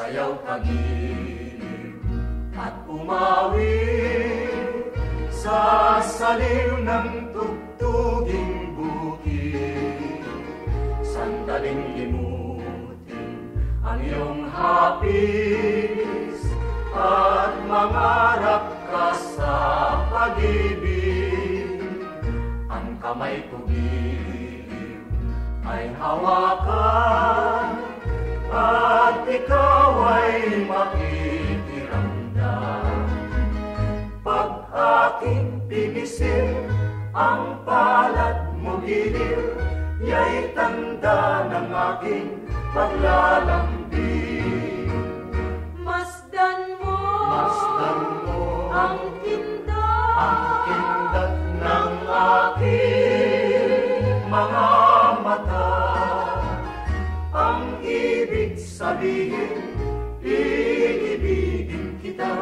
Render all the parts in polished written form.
Magsayaw kagiliw at umawi sa saliw ng tugtuging bukid. Sandaling limutin ang iyong hapis at mangarap ka sa pag-ibig. Ang kamay ko giliw ay hawakan at ikaw ay makikiramdam. Pag aking pinisil ang palad mo giliw, ya'y tanda ng aking paglalambing. Masdan mo ang kindat ng aking mga mata. Ang ibig sabihin, iibigin kita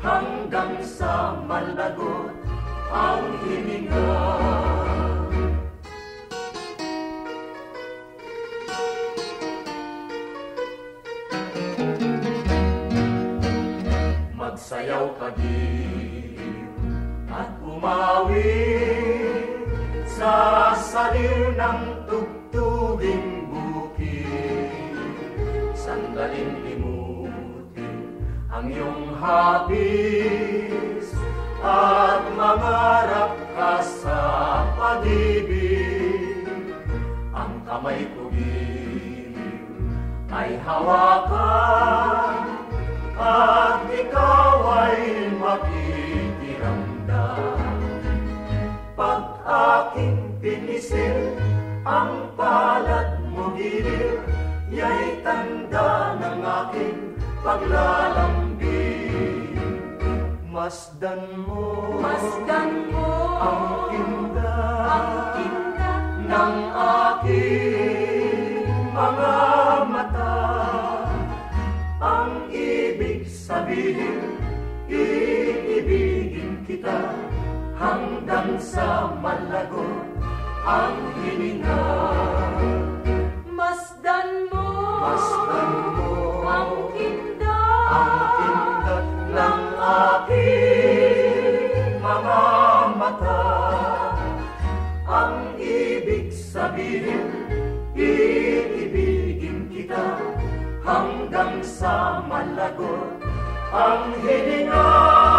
hanggang sa malagot ang hininga. Magsayaw kagiliw at umawi sa saliw ng tugtuging bukid. Sandaling limutin ang iyong hapis at mangarap ka sa pag-ibig. Ang kamay ko giliw ay hawakan at ikaw ay makikiramdam. Pag aking pinisil ang palad mo giliw, ya'y tanda ng aking paglalambing. Masdan mo ang kindat ng aking mga mata. Ang ibig sabihin, iibigin kita hanggang sa malagot ang hininga. Masdan mo ang kindat ng aking mga mata. Ang ibig sabihin, iibigin kita hanggang sa malagot ang hininga.